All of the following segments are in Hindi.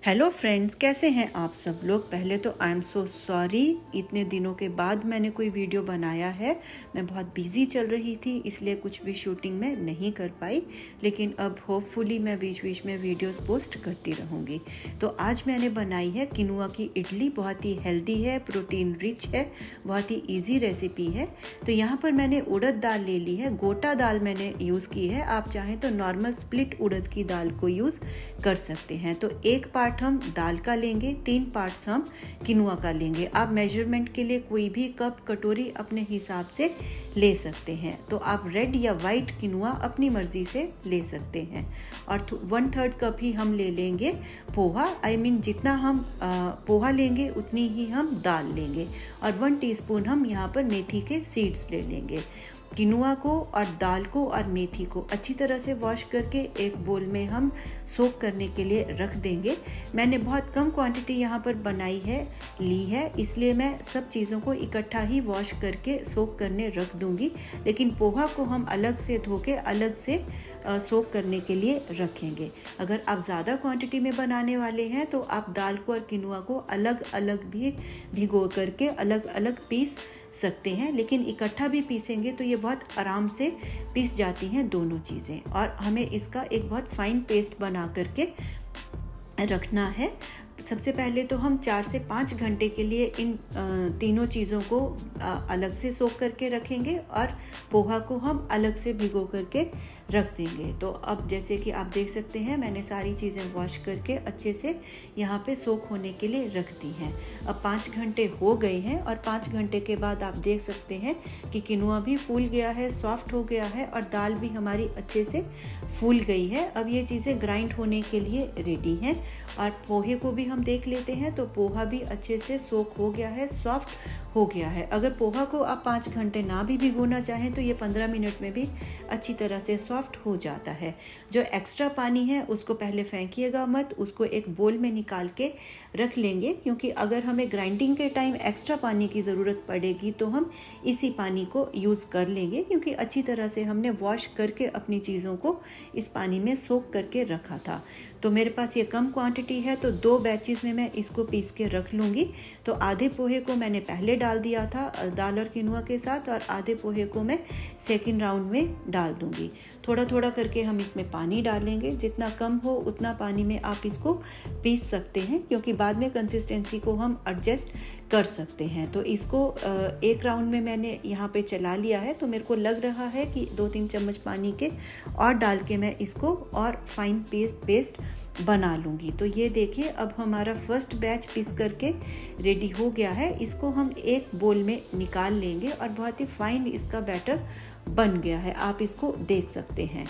हेलो फ्रेंड्स, कैसे हैं आप सब लोग। पहले तो आई एम सो सॉरी, इतने दिनों के बाद मैंने कोई वीडियो बनाया है। मैं बहुत बिज़ी चल रही थी, इसलिए कुछ भी शूटिंग में नहीं कर पाई, लेकिन अब होपफुली मैं बीच बीच में वीडियोस पोस्ट करती रहूँगी। तो आज मैंने बनाई है किनुआ की इडली। बहुत ही हेल्दी है, प्रोटीन रिच है, बहुत ही ईजी रेसिपी है। तो यहाँ पर मैंने उड़द दाल ले ली है, गोटा दाल मैंने यूज़ की है। आप चाहें तो नॉर्मल स्प्लिट उड़द की दाल को यूज़ कर सकते हैं। तो एक पार्ट हम दाल का लेंगे, 3 पार्ट्स हम किनुआ का लेंगे। आप मेजरमेंट के लिए कोई भी कप कटोरी अपने हिसाब से ले सकते हैं। तो आप रेड या वाइट किनुआ अपनी मर्जी से ले सकते हैं। और 1/3 कप ही हम ले लेंगे पोहा। जितना हम पोहा लेंगे उतनी ही हम दाल लेंगे। और 1 टीस्पून हम यहाँ पर मेथी के सीड्स ले लेंगे। किनुआ को और दाल को और मेथी को अच्छी तरह से वॉश करके एक बोल में हम सोक करने के लिए रख देंगे। मैंने बहुत कम क्वांटिटी यहाँ पर ली है, इसलिए मैं सब चीज़ों को इकट्ठा ही वॉश करके सोक करने रख दूँगी। लेकिन पोहा को हम अलग से धो के अलग से सोक करने के लिए रखेंगे। अगर आप ज़्यादा क्वांटिटी में बनाने वाले हैं तो आप दाल को और किनुआ को अलग अलग भी भिगो करके अलग अलग पीस सकते हैं, लेकिन इकट्ठा भी पीसेंगे तो ये बहुत आराम से पीस जाती हैं दोनों चीज़ें। और हमें इसका एक बहुत फाइन पेस्ट बना करके रखना है। सबसे पहले तो हम 4 से 5 घंटे के लिए इन तीनों चीज़ों को अलग से सोक करके रखेंगे और पोहा को हम अलग से भिगो करके रख देंगे। तो अब जैसे कि आप देख सकते हैं, मैंने सारी चीज़ें वॉश करके अच्छे से यहाँ पे सोक होने के लिए रख दी हैं। अब 5 घंटे हो गए हैं और 5 घंटे के बाद आप देख सकते हैं कि किनुआ भी फूल गया है, सॉफ्ट हो गया है और दाल भी हमारी अच्छे से फूल गई है। अब ये चीज़ें ग्राइंड होने के लिए रेडी हैं। और पोहे को भी हम देख लेते हैं, तो पोहा भी अच्छे से सोक हो गया है, सॉफ्ट हो गया है। अगर पोहा को आप 5 घंटे ना भी भिगोना चाहें तो ये 15 मिनट में भी अच्छी तरह से सॉफ्ट हो जाता है। जो एक्स्ट्रा पानी है उसको पहले फेंकिएगा मत, उसको एक बोल में निकाल के रख लेंगे, क्योंकि अगर हमें ग्राइंडिंग के टाइम एक्स्ट्रा पानी की ज़रूरत पड़ेगी तो हम इसी पानी को यूज़ कर लेंगे, क्योंकि अच्छी तरह से हमने वॉश करके अपनी चीज़ों को इस पानी में सोक करके रखा था। तो मेरे पास ये कम क्वांटिटी है, तो 2 बैचेस में मैं इसको पीस के रख लूँगी। तो आधे पोहे को मैंने पहले डाल दिया था दाल और किनुआ के साथ, और आधे पोहे को मैं सेकंड राउंड में डाल दूँगी। थोड़ा थोड़ा करके हम इसमें पानी डालेंगे, जितना कम हो उतना पानी में आप इसको पीस सकते हैं, क्योंकि बाद में कंसिस्टेंसी को हम एडजस्ट कर सकते हैं। तो इसको एक राउंड में मैंने यहाँ पे चला लिया है, तो मेरे को लग रहा है कि 2-3 चम्मच पानी के और डाल के मैं इसको और फाइन पेस्ट बना लूँगी। तो ये देखिए, अब हमारा फर्स्ट बैच पीस करके रेडी हो गया है। इसको हम एक बोल में निकाल लेंगे और बहुत ही फाइन इसका बैटर बन गया है, आप इसको देख सकते हैं।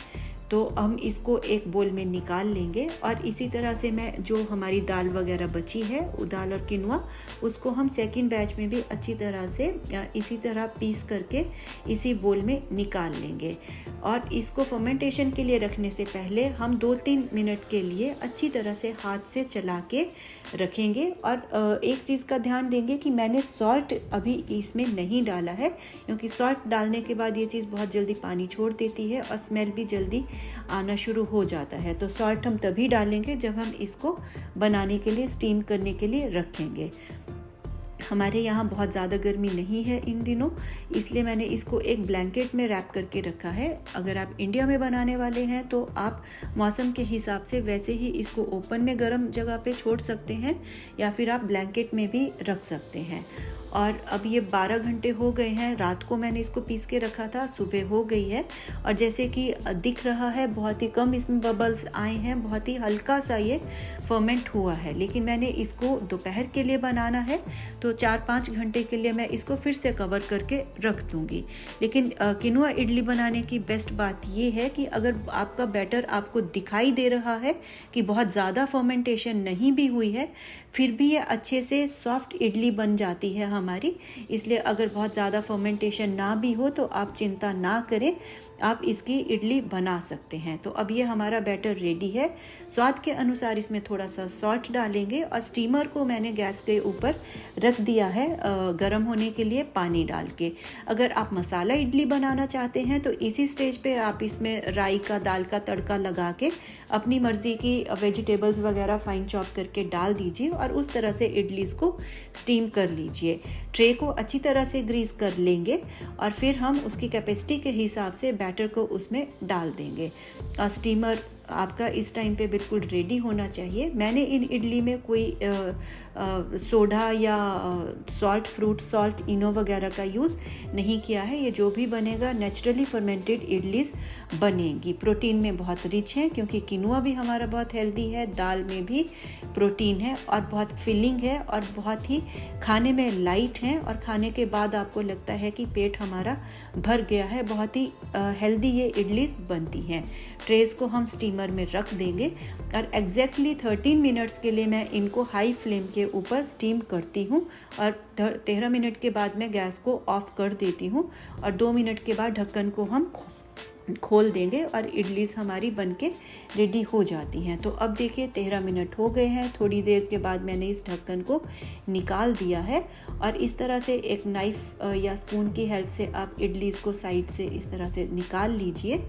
तो हम इसको एक बोल में निकाल लेंगे और इसी तरह से मैं जो हमारी दाल वगैरह बची है, दाल और किनुआ, उसको हम सेकंड बैच में भी अच्छी तरह से इसी तरह पीस करके इसी बोल में निकाल लेंगे। और इसको फर्मेंटेशन के लिए रखने से पहले हम 2-3 मिनट के लिए अच्छी तरह से हाथ से चला के रखेंगे। और एक चीज़ का ध्यान देंगे कि मैंने सॉल्ट अभी इसमें नहीं डाला है, क्योंकि सॉल्ट डालने के बाद ये चीज़ बहुत जल्दी पानी छोड़ देती है और स्मेल भी जल्दी आना शुरू हो जाता है। तो सॉल्ट हम तभी डालेंगे जब हम इसको बनाने के लिए, स्टीम करने के लिए रखेंगे। हमारे यहाँ बहुत ज़्यादा गर्मी नहीं है इन दिनों, इसलिए मैंने इसको एक ब्लैंकेट में रैप करके रखा है। अगर आप इंडिया में बनाने वाले हैं तो आप मौसम के हिसाब से वैसे ही इसको ओपन में गर्म जगह पे छोड़ सकते हैं, या फिर आप ब्लैंकेट में भी रख सकते हैं। और अब ये 12 घंटे हो गए हैं, रात को मैंने इसको पीस के रखा था, सुबह हो गई है। और जैसे कि दिख रहा है, बहुत ही कम इसमें बबल्स आए हैं, बहुत ही हल्का सा ये फर्मेंट हुआ है। लेकिन मैंने इसको दोपहर के लिए बनाना है, तो 4-5 घंटे के लिए मैं इसको फिर से कवर करके रख दूँगी। लेकिन किनुआ इडली बनाने की बेस्ट बात ये है कि अगर आपका बैटर आपको दिखाई दे रहा है कि बहुत ज़्यादा फर्मेंटेशन नहीं भी हुई है, फिर भी ये अच्छे से सॉफ्ट इडली बन जाती है हमारी, इसलिए अगर बहुत ज़्यादा फर्मेंटेशन ना भी हो तो आप चिंता ना करें, आप इसकी इडली बना सकते हैं। तो अब ये हमारा बैटर रेडी है। स्वाद के अनुसार इसमें थोड़ा सा सॉल्ट डालेंगे और स्टीमर को मैंने गैस के ऊपर रख दिया है गर्म होने के लिए पानी डाल के। अगर आप मसाला इडली बनाना चाहते हैं तो इसी स्टेज पे आप इसमें राई का दाल का तड़का लगा के अपनी मर्ज़ी की वेजिटेबल्स वगैरह फाइन चॉप करके डाल दीजिए और उस तरह से इडलीज़ को स्टीम कर लीजिए। ट्रे को अच्छी तरह से ग्रीस कर लेंगे और फिर हम उसकी कैपेसिटी के हिसाब से बैटर को उसमें डाल देंगे। स्टीमर आपका इस टाइम पे बिल्कुल रेडी होना चाहिए। मैंने इन इडली में कोई सोडा या फ्रूट सॉल्ट इनो वगैरह का यूज़ नहीं किया है। ये जो भी बनेगा नेचुरली फर्मेंटेड इडलीज बनेगी। प्रोटीन में बहुत रिच है क्योंकि किनुआ भी हमारा बहुत हेल्दी है, दाल में भी प्रोटीन है और बहुत फिलिंग है और बहुत ही खाने में लाइट है और खाने के बाद आपको लगता है कि पेट हमारा भर गया है। बहुत ही हेल्दी ये इडलीज बनती हैं। ट्रेस को हम स्टीमर में रख देंगे और एग्जैक्टली 13 मिनट्स के लिए मैं इनको हाई फ्लेम के ऊपर स्टीम करती हूँ और 13 मिनट के बाद मैं गैस को ऑफ कर देती हूँ और 2 मिनट के बाद ढक्कन को हम खोल देंगे और इडलीज हमारी बनके रेडी हो जाती हैं। तो अब देखिए 13 मिनट हो गए हैं। थोड़ी देर के बाद मैंने इस ढक्कन को निकाल दिया है और इस तरह से एक नाइफ या स्पून की हेल्प से आप इडलीज को साइड से इस तरह से निकाल लीजिए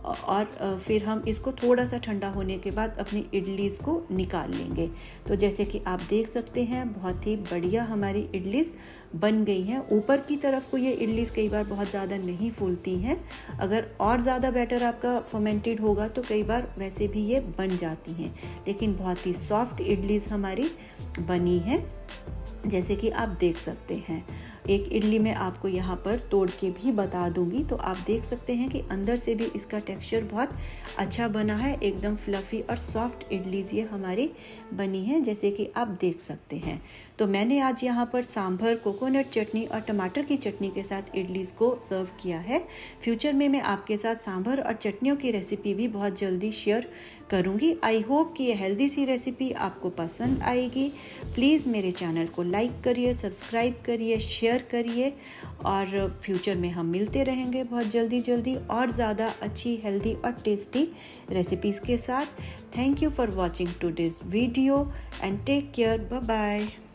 और फिर हम इसको थोड़ा सा ठंडा होने के बाद अपनी इडलीज़ को निकाल लेंगे। तो जैसे कि आप देख सकते हैं बहुत ही बढ़िया हमारी इडलीज़ बन गई हैं। ऊपर की तरफ को ये इडलीज़ कई बार बहुत ज़्यादा नहीं फूलती हैं। अगर और ज़्यादा बैटर आपका फर्मेंटेड होगा तो कई बार वैसे भी ये बन जाती हैं, लेकिन बहुत ही सॉफ्ट इडलीज़ हमारी बनी है जैसे कि आप देख सकते हैं। एक इडली मैं आपको यहाँ पर तोड़ के भी बता दूंगी तो आप देख सकते हैं कि अंदर से भी इसका टेक्सचर बहुत अच्छा बना है। एकदम फ्लफ़ी और सॉफ्ट इडलीज ये हमारी बनी है जैसे कि आप देख सकते हैं। तो मैंने आज यहाँ पर सांभर, कोकोनट चटनी और टमाटर की चटनी के साथ इडलीज़ को सर्व किया है। फ्यूचर में मैं आपके साथ सांभर और चटनियों की रेसिपी भी बहुत जल्दी शेयर करूँगी। आई होप कि ये हेल्दी सी रेसिपी आपको पसंद आएगी। प्लीज़ मेरे चैनल को लाइक करिए, सब्सक्राइब करिए, शेयर करिए और फ्यूचर में हम मिलते रहेंगे बहुत जल्दी और ज़्यादा अच्छी, हेल्दी और टेस्टी रेसिपीज़ के साथ। Thank you for watching today's video and take care. Bye bye.